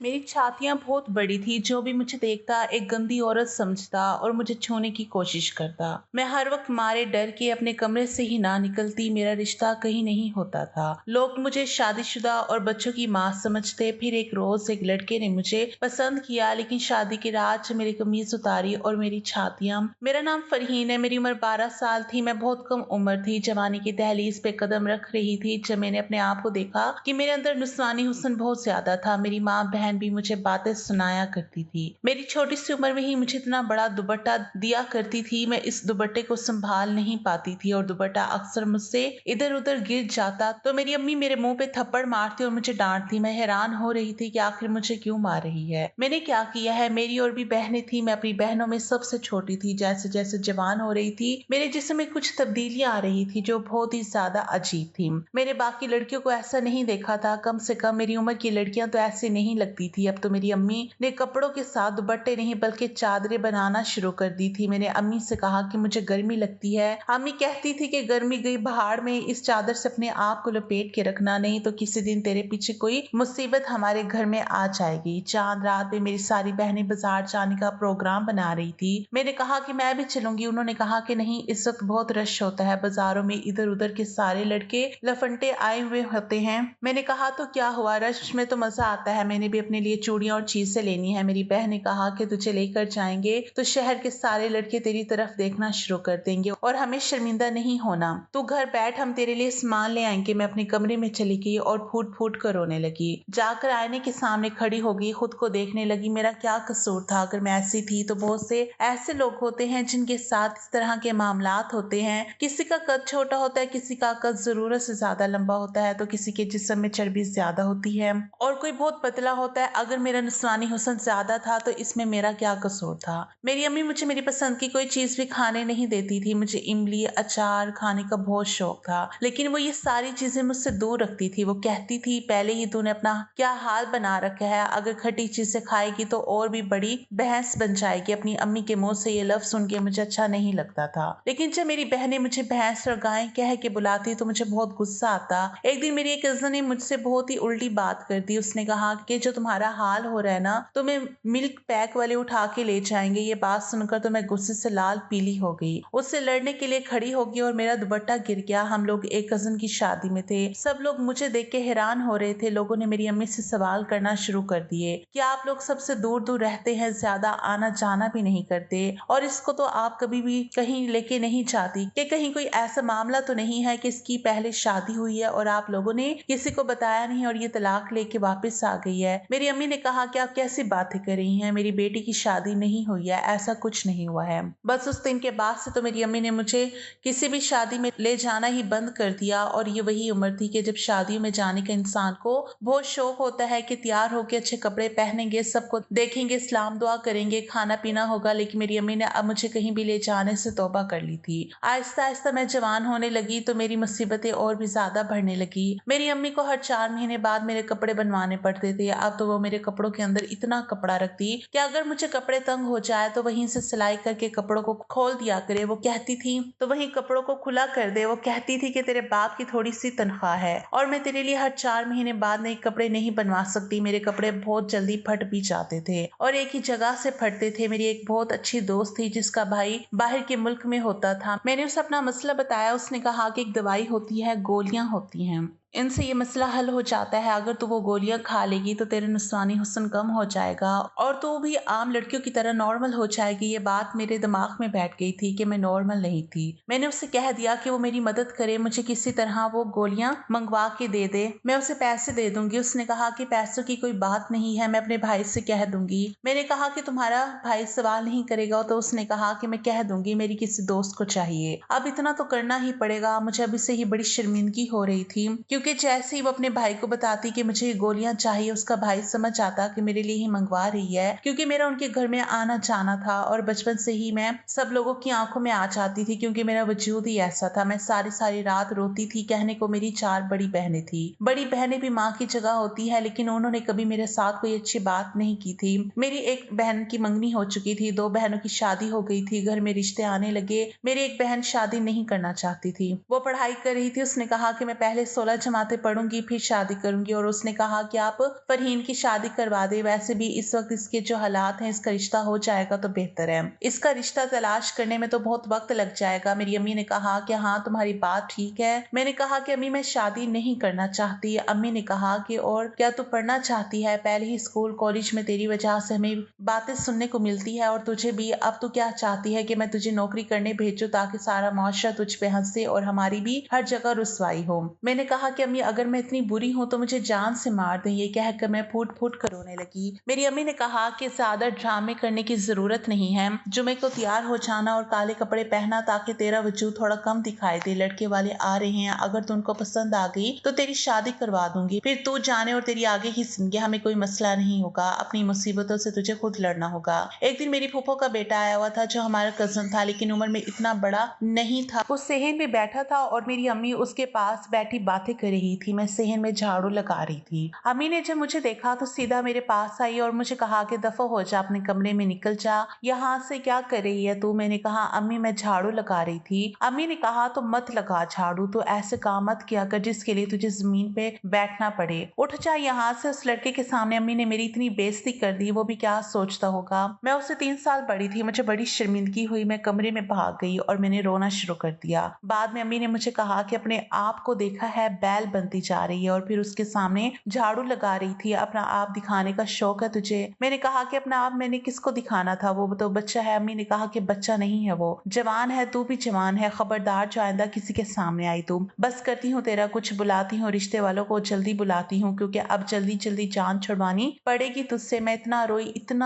मेरी छातियाँ बहुत बड़ी थी। जो भी मुझे देखता एक गंदी औरत समझता और मुझे छूने की कोशिश करता। मैं हर वक्त मारे डर के अपने कमरे से ही ना निकलती। मेरा रिश्ता कहीं नहीं होता था। लोग मुझे शादीशुदा और बच्चों की माँ समझते। फिर एक रोज एक लड़के ने मुझे पसंद किया, लेकिन शादी की रात से मेरी कमीज उतारी और मेरी छातियाँ। मेरा नाम फरहीन है। मेरी उम्र 12 साल थी। मैं बहुत कम उम्र थी। जवानी की दहलीज पे कदम रख रही थी जब मैंने अपने आप को देखा कि मेरे अंदर नुस्वानी हुस्न बहुत ज्यादा था। मेरी माँ बहन भी मुझे बातें सुनाया करती थी। मेरी छोटी सी उम्र में ही मुझे इतना बड़ा दुपट्टा दिया करती थी। मैं इस दुपट्टे को संभाल नहीं पाती थी और दुपट्टा अक्सर मुझसे इधर उधर गिर जाता तो मेरी अम्मी मेरे मुंह पे थप्पड़ मारती और मुझे डांटती। मैं हैरान हो रही थी कि आखिर मुझे क्यों मार रही है, मैंने क्या किया है। मेरी और भी बहनें थी। मैं अपनी बहनों में सबसे छोटी थी। जैसे जैसे जवान हो रही थी मेरे जिस्म में कुछ तब्दीलियां आ रही थी जो बहुत ही ज्यादा अजीब थी। मैंने बाकी लड़कियों को ऐसा नहीं देखा था। कम से कम मेरी उम्र की लड़कियां तो ऐसे नहीं लगती थी। अब तो मेरी अम्मी ने कपड़ों के साथ दुपट्टे नहीं बल्कि चादरें बनाना शुरू कर दी थी। मैंने अम्मी से कहा कि मुझे गर्मी लगती है। अम्मी कहती थी कि गर्मी गई बहार में, इस चादर से अपने आप को लपेट के रखना, नहीं तो किसी दिन तेरे पीछे कोई मुसीबत हमारे घर में आ जाएगी। चांद रात में मेरी सारी बहनें बाजार जाने का प्रोग्राम बना रही थी। मैंने कहा कि मैं भी चलूंगी। उन्होंने कहा कि नहीं, इस वक्त बहुत रश होता है बाजारों में, इधर उधर के सारे लड़के लफंटे आए हुए होते हैं। मैंने कहा तो क्या हुआ, रश में तो मजा आता है। मैंने भी अपने लिए चूड़ियां और चीजें लेनी है। मेरी बहन ने कहा कि तुझे लेकर जाएंगे तो शहर के सारे लड़के तेरी तरफ देखना शुरू कर देंगे और हमें शर्मिंदा नहीं होना। तू घर बैठ, हम तेरे लिए सामान ले आएंगे। मैं अपने कमरे में चली गई और फूट फूट कर रोने लगी। जाकर आईने के सामने खड़ी हो गई, खुद को देखने लगी। मेरा क्या कसूर था? अगर मैं ऐसी थी तो बहुत से ऐसे लोग होते हैं जिनके साथ इस तरह के मामलात होते हैं। किसी का कद छोटा होता है, किसी का कद जरूरत से ज्यादा लंबा होता है, तो किसी के जिस्म में चर्बी ज्यादा होती है और कोई बहुत पतला होता है। अगर मेरा नुस्वानी हुस्न ज्यादा था तो इसमें मेरा क्या कसूर था? मेरी अम्मी मुझे मेरी पसंद की कोई चीज भी खाने नहीं देती थी। मुझे इमली अचार खाने का बहुत शौक था, लेकिन वो ये सारी चीजें मुझसे दूर रखती थी। वो कहती थी पहले ही तूने अपना क्या हाल बना रखा है, अगर खट्टी चीजें खाएगी तो और भी बड़ी बहस बन जाएगी। अपनी अम्मी के मुंह से ये लफ्ज सुन के मुझे अच्छा नहीं लगता था, लेकिन जब मेरी बहनें मुझे भैंस और गाय कह के बुलाती तो मुझे बहुत गुस्सा आता। एक दिन मेरी एक कजन ने मुझसे बहुत ही उल्टी बात कर दी। उसने कहा कि जो तुम्हारा हाल हो रहा है ना, तुम्हें मिल्क पैक वाले उठा के ले जाएंगे। ये बात सुनकर तो मैं गुस्से से लाल पीली हो गई। उससे लड़ने के लिए खड़ी हो गई और मेरा दुपट्टा गिर गया। हम लोग एक कजन की शादी में थे। सब लोग मुझे देख के हैरान हो रहे थे। लोगों ने मेरी अम्मी से सवाल करना शुरू कर दिए कि आप लोग सबसे दूर दूर रहते हैं, ज्यादा आना जाना भी नहीं करते, और इसको तो आप कभी भी कहीं लेके नहीं जाती कि कहीं कोई ऐसा मामला तो नहीं है कि इसकी पहले शादी हुई है और आप लोगों ने किसी को बताया नहीं और ये तलाक लेके वापस आ गई है। मेरी अम्मी ने कहा कि आप कैसी बातें कर रही हैं, मेरी बेटी की शादी नहीं हुई है, ऐसा कुछ नहीं हुआ है। बस उस दिन के बाद से तो मेरी अम्मी ने मुझे किसी भी शादी में ले जाना ही बंद कर दिया। और ये वही उम्र थी कि जब शादियों में जाने का इंसान को बहुत शौक होता है कि तैयार होकर अच्छे कपड़े पहनेंगे, सबको देखेंगे, सलाम दुआ करेंगे, खाना पीना होगा। लेकिन मेरी अम्मी ने अब मुझे कहीं भी ले जाने से तौबा कर ली थी। आहिस्ता आहिस्ता मैं जवान होने लगी तो मेरी मुसीबतें और भी ज्यादा बढ़ने लगी। मेरी अम्मी को हर 4 महीने बाद मेरे कपड़े बनवाने पड़ते थे। अब तो वो मेरे कपड़ों के अंदर इतना कपड़ा रखती कि अगर मुझे कपड़े तंग हो जाए तो वहीं से सिलाई करके कपड़ों को खोल दिया करे। वो कहती थी तो वहीं कपड़ों को खुला कर दे। वो कहती थी कि तेरे बाप की थोड़ी सी तनख्वाह है और मैं तेरे लिए हर 4 महीने बाद नए कपड़े नहीं बनवा सकती। मेरे कपड़े बहुत जल्दी फट भी जाते थे और एक ही जगह से फटते थे। मेरी एक बहुत अच्छी दोस्त थी जिसका भाई बाहर के मुल्क में होता था। मैंने उसे अपना मसला बताया। उसने कहा कि एक दवाई होती है, गोलियां होती हैं, इनसे ये मसला हल हो जाता है। अगर तू वो गोलियां खा लेगी तो तेरे नुस्वानी हुस्न कम हो जाएगा और तू भी आम लड़कियों की तरह नॉर्मल हो जाएगी। ये बात मेरे दिमाग में बैठ गई थी कि मैं नॉर्मल नहीं थी। मैंने उसे कह दिया कि वो मेरी मदद करे, मुझे किसी तरह वो गोलियां मंगवा के दे दे, मैं उसे पैसे दे दूंगी। उसने कहा कि पैसों की कोई बात नहीं है, मैं अपने भाई से कह दूंगी। मैंने कहा कि तुम्हारा भाई सवाल नहीं करेगा? तो उसने कहा कि मैं कह दूंगी, मेरी किसी दोस्त को चाहिए। अब इतना तो करना ही पड़ेगा। मुझे अभी से ही बड़ी शर्मिंदगी हो रही थी क्योंकि जैसे ही वो अपने भाई को बताती कि मुझे ये गोलियां चाहिए, उसका भाई समझ आता कि मेरे लिए ही मंगवा रही है। क्योंकि मेरा उनके घर में आना जाना था और बचपन से ही मैं सब लोगों की आंखों में आ जाती थी क्योंकि मेरा वजूद ही ऐसा था। मैं सारी सारी रात रोती थी। कहने को मेरी 4 बड़ी बहनें थी। बड़ी बहनें भी माँ की जगह होती है, लेकिन उन्होंने कभी मेरे साथ कोई अच्छी बात नहीं की थी। मेरी एक बहन की मंगनी हो चुकी थी, 2 बहनों की शादी हो गई थी, घर में रिश्ते आने लगे। मेरी एक बहन शादी नहीं करना चाहती थी, वो पढ़ाई कर रही थी। उसने कहा कि मैं पहले 16 जमातें पढ़ूंगी फिर शादी करूंगी। और उसने कहा कि आप फरहीन की शादी करवा दे, वैसे भी इस वक्त इसके जो हालात हैं इसका रिश्ता हो जाएगा तो बेहतर है, इसका रिश्ता तलाश करने में तो बहुत वक्त लग जाएगा। मेरी अम्मी ने कहा कि हाँ तुम्हारी बात ठीक है। मैंने कहा कि अम्मी मैं शादी नहीं करना चाहती। अम्मी ने कहा कि और क्या तू पढ़ना चाहती है? पहले ही स्कूल कॉलेज में तेरी वजह से हमें बातें सुनने को मिलती है और तुझे भी। अब तू क्या चाहती है कि मैं तुझे नौकरी करने भेजूं ताकि सारा मुआशरा तुझ पे हंसे और हमारी भी हर जगह रुसवाई हो? मैंने कहा कि अम्मी अगर मैं इतनी बुरी हूँ तो मुझे जान से मार दें। ये कहकर मैं फूट फूट कर रोने लगी। मेरी अम्मी ने कहा कि ज्यादा ड्रामे करने की जरूरत नहीं है, जुमे को तैयार हो जाना और काले कपड़े पहना ताकि तेरा वजूद थोड़ा कम दिखाई दे। लड़के वाले आ रहे हैं, अगर तू उनको पसंद आ गई तो तेरी शादी करवा दूंगी, फिर तू जाने और तेरी आगे की जिंदगी, हमें कोई मसला नहीं होगा। अपनी मुसीबतों से तुझे खुद लड़ना होगा। एक दिन मेरी फूफो का बेटा आया हुआ था जो हमारा कजन था, लेकिन उम्र में इतना बड़ा नहीं था। वो सेहन में बैठा था और मेरी अम्मी उसके पास बैठी बातें कर रही थी। मैं सेहन में झाड़ू लगा रही थी। अम्मी ने जब मुझे देखा तो सीधा मेरे पास आई और मुझे कहा कि दफा हो जा, अपने कमरे में निकल जा, यहाँ से क्या कर रही है तू? मैंने कहा अम्मी मैं झाड़ू लगा रही थी। अम्मी ने कहा तो मत लगा झाड़ू, तो ऐसे काम मत किया कर जिसके लिए तुझे जमीन पे बैठना पड़े, उठ जा यहाँ से। उस लड़के के सामने अम्मी ने मेरी इतनी बेइज्जती कर दी, वो भी क्या सोचता होगा। मैं उससे 3 साल बड़ी थी। मुझे बड़ी शर्मिंदगी हुई। मैं कमरे में भाग गई और मैंने रोना शुरू कर दिया। बाद में अम्मी ने मुझे कहा कि अपने आप को देखा है बैल बनती जा रही है और फिर उसके सामने झाड़ू लगा रही थी। अपना आप दिखाने का शौक है तुझे? मैंने कहा कि अपना आप मैंने किसको दिखाना था, वो तो बच्चा है। अम्मी ने कहा कि बच्चा नहीं है, वो जवान है, तू भी जवान है, खबरदार जो आइंदा किसी के सामने आई तुम। बस करती हूँ तेरा कुछ, बुलाती हूँ रिश्ते वालों को, जल्दी बुलाती हूँ क्योंकि अब जल्दी जल्दी जान छुड़वानी पड़ेगी तुझसे। मैं इतना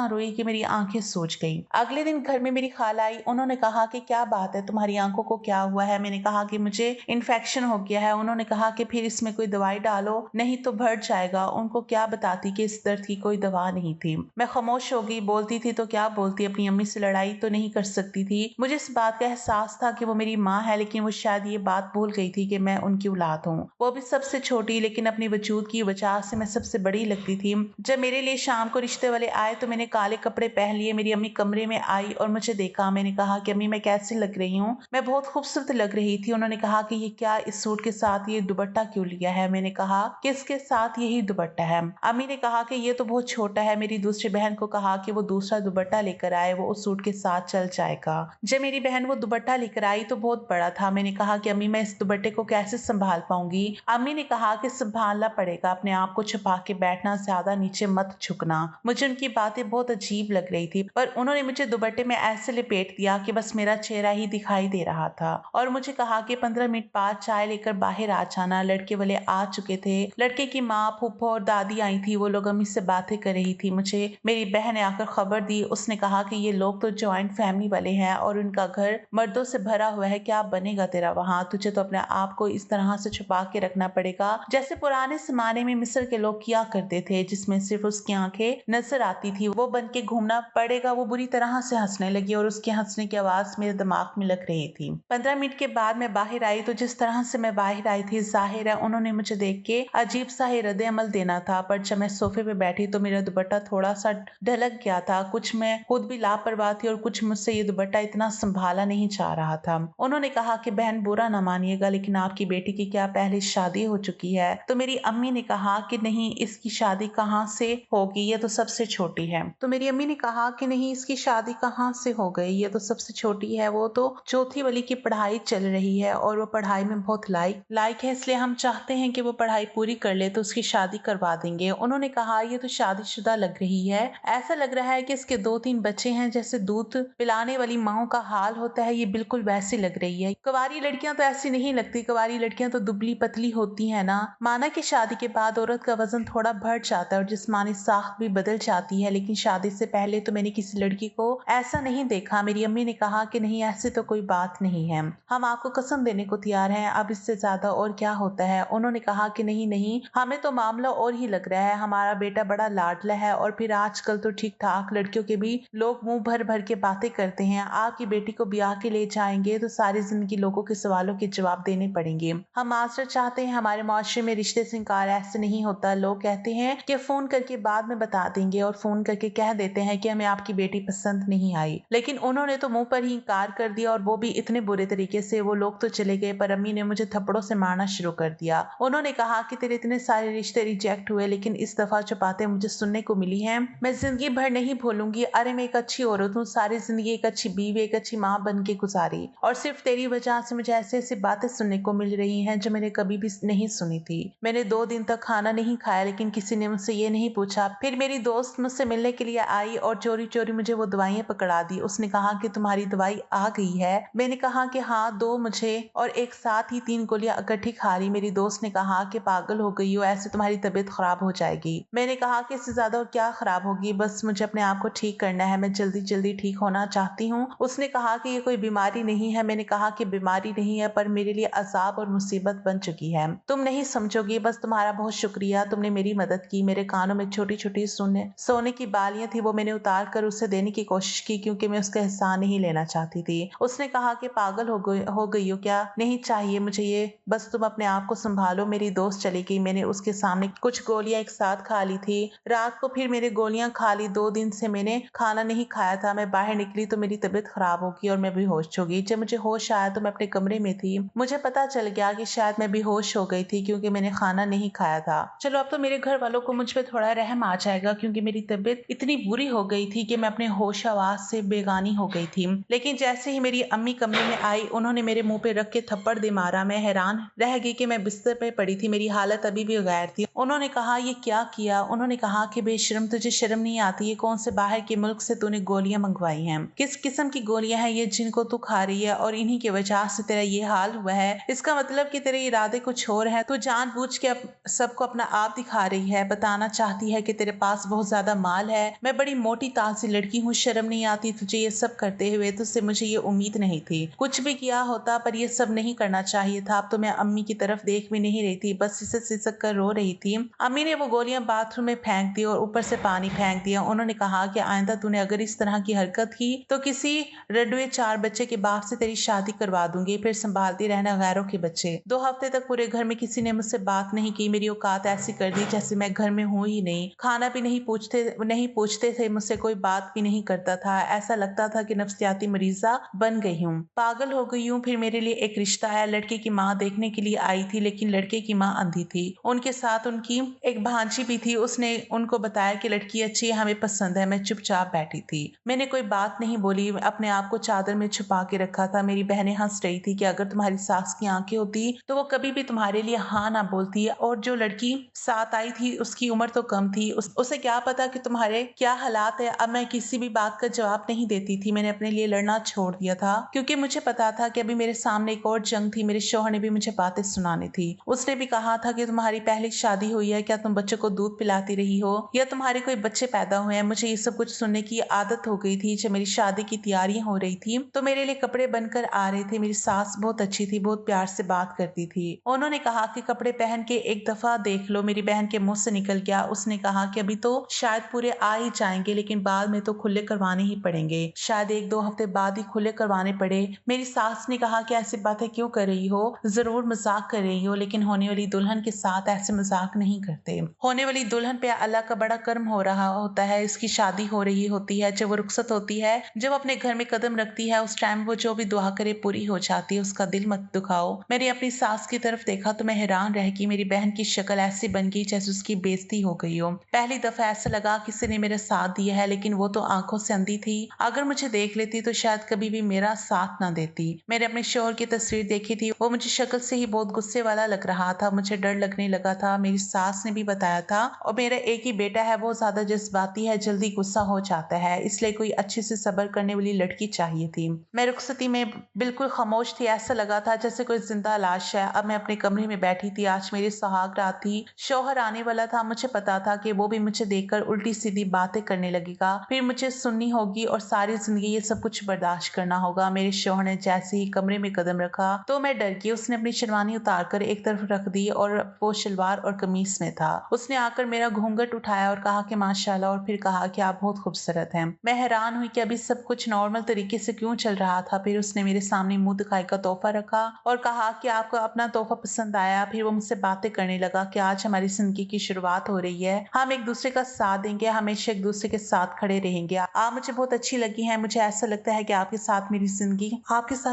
रोई कि मेरी आंखें सूज गई। अगले दिन घर में मेरी खाला आई। उन्होंने कहा कि क्या बात है, तुम्हारी आंखों को क्या हुआ है? मैंने कहा कि मुझे इन्फेक्शन हो गया है। उन्होंने कहा कि फिर इसमें कोई दवाई डालो, नहीं तो बढ़ जाएगा। उनको क्या बताती कि इस दर्द की कोई दवा नहीं थी। मैं खामोश हो गई। बोलती थी तो क्या बोलती, अपनी अम्मी से लड़ाई तो नहीं कर सकती थी। मुझे इस बात का एहसास था कि वो मेरी माँ है, लेकिन वो शायद ये बात भूल गई थी कि मैं उनकी औलाद हूँ। वो भी सबसे छोटी, लेकिन अपनी वजूद की वजह से मैं सबसे बड़ी लगती थी। जब मेरे लिए शाम को रिश्ते वाले आए तो मैंने काले कपड़े पहन लिए। मेरी अम्मी कमरे में आई और मुझे देखा। मैंने कहा कि अम्मी मैं कैसी लग रही हूँ? मैं बहुत खूबसूरत लग रही थी। उन्होंने कहा कि ये क्या, इस सूट के साथ ये दुपट्टा क्यों लिया है? मैंने कहा कि इसके साथ यही दुपट्टा है। अम्मी ने कहा कि ये तो बहुत छोटा है। मेरी दूसरी बहन को कहा कि वो दूसरा दुपट्टा लेकर आए, वो उस सूट के साथ चल जाएगा। जब मेरी बहन वो दुपट्टा लेकर आई तो बहुत बड़ा था। मैंने कहा कि अम्मी मैं इस दुपट्टे को कैसे संभाल पाऊंगी? अम्मी ने कहा कि संभालना पड़ेगा, अपने आप को छुपा के बैठना, ज्यादा नीचे मत झुकना। मुझे उनकी बातें बहुत अजीब लग रही थी, पर उन्होंने मुझे दुपट्टे में ऐसे लपेट दिया कि बस मेरा चेहरा ही दिखाई दे रहा था और मुझे कहा कि 15 मिनट बाद चाय लेकर बाहर आ जाना। लड़के वाले आ चुके थे। लड़के की माँ, फूफो और दादी आई थी। वो लोग अम्मी से बातें कर रही थी। मुझे मेरी बहन ने आकर खबर दी। उसने कहा कि ये लोग तो ज्वाइंट फैमिली वाले हैं और उनका घर मर्दों से भरा हुआ है, क्या बनेगा तेरा वहाँ? तुझे तो अपने आप को इस तरह से छुपा के रखना पड़ेगा जैसे पुराने जमाने में मिस्र के लोग किया करते थे, जिसमें सिर्फ उसकी आंखें नजर आती थी, वो बन के घूमना पड़ेगा। वो बुरी तरह से हंसने लगी और उसके हंसने की आवाज मेरे दिमाग में लग रही थी। 15 मिनट के बाद मैं बाहर आई तो जिस तरह से मैं बाहर आई थी, जाहिर है उन्होंने मुझे देख के अजीब सा ही रद्द अमल देना था। पर जब मैं सोफे पे बैठी तो मेरा दुपट्टा थोड़ा सा ढलक गया था। कुछ मैं खुद भी लापरवाह थी और कुछ मुझसे ये दुपट्टा इतना संभाला नहीं जा रहा था। उन्होंने कहा कि बहन बुरा ना मानिएगा, लेकिन आपकी बेटी की क्या पहले शादी हो चुकी है? तो मेरी अम्मी ने कहा कि नहीं, इसकी शादी कहाँ से होगी, ये तो सबसे छोटी है। तो मेरी अम्मी ने कहा कि नहीं, इसकी शादी कहाँ से हो गई, ये तो सबसे छोटी है, वो तो चौथी वाली की पढ़ाई चल रही है और वो पढ़ाई में बहुत लायक है, इसलिए हम चाहते हैं कि वो पढ़ाई पूरी कर ले तो उसकी शादी करवा देंगे। उन्होंने कहा ये तो शादीशुदा लग रही है, ऐसा लग रहा है कि इसके 2-3 बच्चे हैं, जैसे दूध पिलाने वाली माओ का हाल होता है, ये बिल्कुल वैसी लग रही है। कुंवारी लड़कियां तो ऐसी नहीं लगती, कुंवारी लड़कियां तो दुबली पतली होती है ना। माना कि शादी के बाद औरत का वजन थोड़ा बढ़ जाता है और जिस्मानी साख्त भी बदल जाती है, लेकिन शादी से पहले तो मैंने किसी लड़की को ऐसा नहीं देखा। मेरी अम्मी ने कहा कि नहीं, ऐसी तो कोई बात नहीं है, हम आपको कसम देने को तैयार हैं, अब इससे ज्यादा और क्या होता है। उन्होंने कहा कि नहीं, हमें तो मामला और ही लग रहा है, हमारा बेटा बड़ा लाडला है और फिर आजकल तो ठीक ठाक लड़कियों के भी लोग मुंह भर भर के बातें करते हैं। आपकी बेटी को ब्याह के ले जाएंगे तो सारी जिंदगी लोगों के सवालों के जवाब देने पड़ेंगे। हम मास्टर चाहते हैं, हमारे माशरे में रिश्ते से इनकार ऐसे नहीं होता। लोग कहते हैं कि फोन करके बाद में बता देंगे और फोन करके कह देते हैं कि हमें आपकी बेटी पसंद नहीं आई, लेकिन उन्होंने तो मुंह पर ही इनकार कर दिया और वो भी इतने बुरे तरीके से। वो लोग तो चले गए पर अम्मी ने मुझे थप्पड़ों से मारना शुरू कर दिया। उन्होंने कहा कि तेरे इतने सारे रिश्ते रिजेक्ट हुए, लेकिन इस दफा जो बातें मुझे सुनने को मिली हैं मैं जिंदगी भर नहीं भूलूंगी। अरे मैं एक अच्छी औरत हूँ, सारी जिंदगी एक अच्छी बीवी, एक अच्छी माँ बन के गुजारी, और सिर्फ तेरी वजह से मुझे ऐसी ऐसी बातें सुनने को मिल रही हैं जो मैंने कभी भी नहीं सुनी थी। मैंने 2 दिन तक खाना नहीं खाया, लेकिन किसी ने मुझसे ये नहीं पूछा। फिर मेरी दोस्त मुझसे मिलने के लिए आई और चोरी चोरी मुझे वो दवाइयाँ पकड़ा दी। उसने कहा कि तुम्हारी दवाई आ गई है। मैंने कहा कि हाँ, 2 मुझे और एक साथ ही 3 गोलियां इकट्ठी खा ली। मेरी दोस्त ने कहा कि पागल हो गई हो, ऐसे तुम्हारी तबीयत खराब हो जाएगी। मैंने कहा कि इससे ज्यादा और क्या खराब होगी, बस मुझे अपने आप को ठीक करना है, मैं जल्दी जल्दी ठीक होना चाहती हूँ। उसने कहा कि ये कोई बीमारी नहीं है। मैंने कहा कि बीमारी नहीं है, पर मेरे लिए अजाब और मुसीबत बन चुकी है। तुम नहीं समझोगी, बस तुम्हारा बहुत शुक्रिया, तुमने मेरी मदद की। मेरे कानों में छोटी छोटी सोने की बालियां थी, वो मैंने उतार कर उसे देने की कोशिश की, क्योंकि मैं उसका एहसान नहीं लेना चाहती थी। उसने कहा कि पागल हो गई हो क्या, नहीं चाहिए मुझे ये, बस तुम अपने आप को संभालो। मेरी दोस्त चली गई। मैंने उसके सामने कुछ गोलियां एक साथ खा ली थी। रात को फिर मेरे गोलियां खा ली। 2 दिन से मैंने खाना नहीं खाया था। मैं बाहर निकली तो मेरी तबीयत खराब होगी और मैं बेहोश हो गई। जब मुझे होश आया तो मैं अपने कमरे में थी। मुझे पता चल गया कि शायद मैं बेहोश हो गई थी, क्योंकि मैंने खाना नहीं खाया था। चलो, अब तो मेरे घर वालों को मुझ पे थोड़ा रहम आ जाएगा, क्योंकि मेरी तबीयत इतनी बुरी हो गई थी कि मैं अपने होश आवाज से बेगानी हो गई थी। लेकिन जैसे ही मेरी अम्मी कमरे में आई, उन्होंने मेरे मुंह पे रख के थप्पड़ दे मारा। मैं हैरान रह गई कि मैं बिस्तर पे पड़ी थी, मेरी हालत अभी भी गैर थी। उन्होंने कहा, ये क्या किया? उन्होंने कहा कि बेशरम, तुझे शर्म नहीं आती? ये कौन से बाहर के मुल्क से तूने गोलियां मंगवाई हैं? किस किस्म की गोलियां हैं ये जिनको तू खा रही है, और इन्हीं की वजह से तेरा ये हाल हुआ है? इसका मतलब कि तेरे इरादे कुछ और है। तू जानबूझ के सबको अपना आप दिखा रही है, बताना चाहती है कि तेरे पास बहुत ज्यादा माल है। मैं बड़ी मोटी ताजी लड़की हूँ, शर्म नहीं आती तुझे ये सब करते हुए? तुझसे मुझे ये उम्मीद नहीं थी। कुछ भी किया होता, पर ये सब नहीं करना चाहिए था। अब तो मैं अम्मी की तरफ देख भी नहीं रही थी, बस इसे सिसक कर रो रही थी। अम्मी ने वो गोलियां बाथरूम में फेंक दी और ऊपर से पानी फेंक दिया। उन्होंने कहा कि आइंदा तूने अगर इस तरह की हरकत की तो किसी रडुए 4 बच्चे के बाप से तेरी शादी करवा दूंगी, फिर संभालती रहना गैरों के बच्चे। 2 हफ्ते तक पूरे घर में किसी ने मुझसे बात नहीं की। मेरी औकात ऐसी कर दी जैसे मैं घर में हूँ ही नहीं। खाना भी नहीं पूछते थे मुझसे, कोई बात भी नहीं करता था। ऐसा लगता था कि नफ्सियाती मरीजा बन गई हूँ, पागल हो गई हूँ। फिर मेरे लिए एक रिश्ता आया। लड़के की माँ देखने के लिए आई थी, लेकिन लड़के की माँ अंधी थी। उनके साथ उनकी एक भांजी भी थी। उसने उनको बताया कि लड़की अच्छी है, हमें पसंद है। मैं चुपचाप बैठी थी, मैंने कोई बात नहीं बोली, अपने आप को चादर में छुपा के रखा था। मेरी बहनें हंस रही थी कि अगर तुम्हारी सास की आंखें होती तो वो कभी भी तुम्हारे लिए हाँ ना बोलती। और जो लड़की साथ आई थी उसकी उम्र तो कम थी, उसे क्या पता कि तुम्हारे क्या हालात है। अब मैं किसी भी बात का जवाब नहीं देती थी। मैंने अपने लिए लड़ना छोड़ दिया था, क्योंकि मुझे पता था कि अभी मेरे सामने एक और जंग थी। मेरे शौहर ने भी मुझे बातें सुनानी थी। उसने भी कहा था कि तुम्हारी पहली शादी हुई है, क्या तुम बच्चों को दूध पिलाती रही हो, या तुम्हारे कोई बच्चे पैदा हुए हैं? मुझे ये सब कुछ सुनने की आदत हो गई थी। जब मेरी शादी की तैयारियां हो रही थी तो मेरे लिए कपड़े बनकर आ रहे थे। मेरी सास बहुत अच्छी थी, बहुत प्यार से बात करती थी। उन्होंने कहा कि कपड़े पहन के एक दफा देख लो। मेरी बहन के मुंह से निकल गया। उसने कहा कि अभी तो शायद पूरे आ ही जाएंगे, लेकिन बाद में तो खुले करवाने ही पड़ेंगे, शायद 1-2 हफ्ते बाद ही खुले करवाने पड़े। मेरी सास ने कहा कि ऐसी बातें क्यों कर रही हो, जरूर मजाक कर रही हो, लेकिन होने वाली दुल्हन के साथ ऐसे मजाक नहीं करते। होने वाली दुल्हन पे अल्लाह का बड़ा कर्म हो रहा होता है, इसकी शादी हो रही होती है। जब वो रुखसत होती है, जब अपने घर में कदम रखती है, उस टाइम वो जो भी दुआ करे पूरी हो जाती है। उसका दिल मत दुखाओ। मैंने अपनी सास की तरफ देखा तो मैं हैरान रह गई। मेरी बहन की शक्ल ऐसी बन गई जैसे उसकी बेइज्जती हो गई हो। पहली दफा ऐसा लगा किसी ने मेरा साथ दिया है, लेकिन वो तो आंखों से अंधी थी। अगर मुझे देख लेती तो शायद कभी भी मेरा साथ ना देती। मैंने अपने शौहर की तस्वीर देखी थी, वो मुझे शक्ल से ही बहुत गुस्से वाला लग रहा था। मुझे डर लगने लगा था। मेरी सास ने भी बताया था, और मेरा एक ही बेटा है, वो ज्यादा जज्बाती है, जल्दी गुस्सा हो जाता है, इसलिए कोई अच्छे से सब्र करने वाली लड़की चाहिए थी। मैं रुखसती में बिल्कुल खामोश थी। ऐसा लगा था जैसे कोई जिंदा लाश है। अब मैं अपने कमरे में बैठी थी। आज मेरी सुहाग रात थी। शौहर आने वाला था। मुझे पता था कि वो भी मुझे देखकर उल्टी सीधी बातें करने लगेगा, फिर मुझे सुननी होगी और सारी जिंदगी ये सब कुछ बर्दाश्त करना होगा। मेरे शौहर ने जैसे ही कमरे में कदम रखा तो मैं डर गई। उसने अपनी शेरवानी उतार कर एक तरफ रख दी और वो शलवार और कमीज में था। उसने आकर मेरा घूंघट उठाया और कहा कि माशाल्लाह, और फिर कहा कि आप बहुत खूबसूरत हैं। मैं हैरान हुई कि अभी सब कुछ नॉर्मल तरीके से क्यों चल रहा था। फिर उसने मेरे सामने मुंह दिखाई का तोहफा रखा और कहा कि आपको अपना तोहफा पसंद आया। फिर वो मुझसे बातें करने लगा कि आज हमारी जिंदगी की शुरुआत हो रही है, हम एक दूसरे का साथ देंगे, हमेशा एक दूसरे के साथ खड़े रहेंगे। आप मुझे बहुत अच्छी लगी हैं। मुझे ऐसा लगता है कि आपके साथ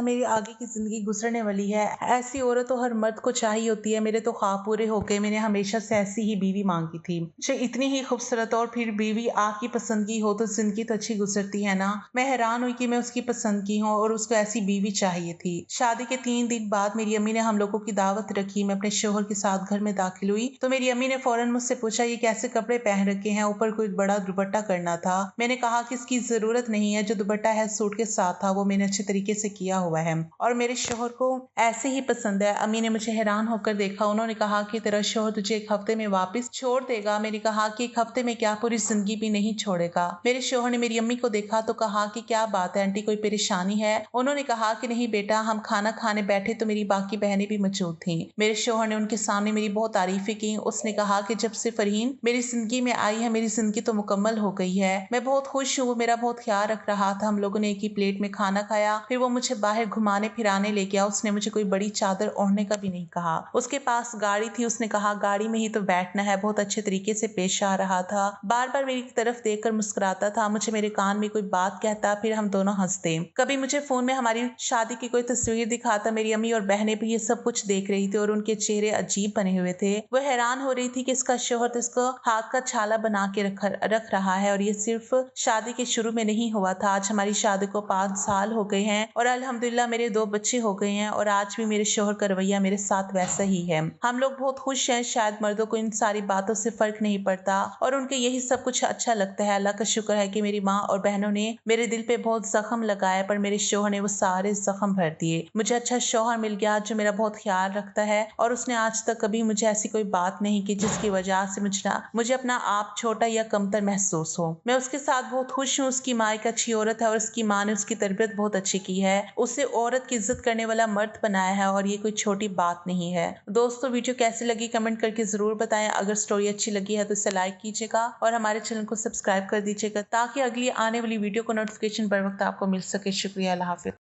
मेरी आगे की जिंदगी गुजरने वाली है। ऐसी औरत तो हर मर्द को चाहिए होती है। मेरे तो ख्वाब पूरे हो गए। मैंने हमेशा से ऐसी ही बीवी मांगी थी। मुझे इतनी ही खूबसूरत और फिर बीवी आपकी पसंद की हो तो जिंदगी तो अच्छी गुजरती है ना। मैं हैरान हुई कि मैं उसकी पसंद की हूँ और उसको ऐसी बीवी चाहिए थी। शादी के 3 दिन बाद मेरी अम्मी ने हम लोगों की दावत रखी। मैं अपने शोहर के साथ घर में दाखिल हुई तो मेरी अम्मी ने फौरन मुझसे पूछा ये कैसे कपड़े पहन रखे हैं, ऊपर कोई बड़ा दुपट्टा करना था। मैंने कहा कि इसकी जरूरत नहीं है, जो दुपट्टा है सूट के साथ था वो मैंने अच्छे तरीके से किया हुआ है और मेरे शोहर को ऐसे ही पसंद है। अम्मी ने मुझे हैरान होकर देखा। उन्होंने कहा कि तेरा शोहर तुझे 1 हफ्ते में वापस छोड़ देगा। मैंने कहा कि 1 हफ्ते में क्या, पूरी जिंदगी भी नहीं छोड़ेगा। मेरे शोहर ने मेरी अम्मी को देखा तो कहा कि क्या बात है आंटी, कोई परेशानी है? उन्होंने कहा कि नहीं बेटा, हम खाना खाने बैठे तो मेरी बाकी बहनें भी मौजूद थी। मेरे शोहर ने उनके सामने मेरी बहुत तारीफें की। उसने कहा कि जब से फरहीन मेरी जिंदगी में आई है मेरी जिंदगी तो मुकम्मल हो गई है। मैं बहुत खुश हूँ, वो मेरा बहुत ख्याल रख रहा था। हम लोगों ने एक ही प्लेट में खाना खाया, फिर वो मुझे बाहर घुमाने फिराने ले गया। उसने मुझे कोई बड़ी चादर ओढ़ने का भी नहीं कहा। उसके पास गाड़ी थी, उसने कहा गाड़ी में ही तो बैठना है। बहुत अच्छे तरीके से पेश आ रहा था, बार बार मेरी तरफ देखकर मुस्कुराता था। मुझे मेरे कान में कोई बात कहता, फिर हम दोनों हंसते। कभी मुझे फोन में हमारी शादी की कोई तस्वीर दिखाता। मेरी अम्मी और बहनें भी ये सब कुछ देख रही थी और उनके चेहरे अजीब बने हुए थे। वो हैरान हो रही थी कि इसका शोहर तो इसको हाथ का छाला बना के रख रहा है और ये सिर्फ शादी के शुरू में नहीं हुआ था। आज हमारी शादी को 5 साल हो गए हैं और अल्हम्दुलिल्लाह मेरे 2 बच्चे हो गए हैं और आज भी मेरे शोहर का रवैया मेरे साथ वैसा ही है। हम लोग बहुत खुश हैं। शायद मर्दों को इन सारी बातों से फर्क नहीं पड़ता और उनके यही सब कुछ अच्छा लगता है। अल्लाह का शुक्र है कि मेरी माँ और बहनों ने मेरे दिल पे बहुत जख्म लगाया, पर मेरे शोहर ने वो सारे जख्म भर दिए। मुझे अच्छा शोहर मिल गया जो मेरा बहुत ख्याल रखता है और उसने आज तक कभी मुझे ऐसी कोई बात नहीं की जिसकी वजह से मुझे अपना आप छोटा या कमतर महसूस हो। मैं उसके साथ बहुत खुश हूँ। उसकी माँ एक अच्छी औरत है और उसकी माँ ने उसकी तरबियत बहुत अच्छी की है। उसे औरत की इज्जत करने वाला मर्द बनाया है और ये कोई छोटी बात नहीं है। दोस्तों, वीडियो कैसी लगी कमेंट करके जरूर बताएं। अगर स्टोरी अच्छी लगी है तो इसे लाइक कीजिएगा और हमारे चैनल को सब्सक्राइब कर दीजिएगा ताकि अगली आने वाली वीडियो को नोटिफिकेशन बर वक्त आपको मिल सके। शुक्रिया। अल्लाह हाफिज।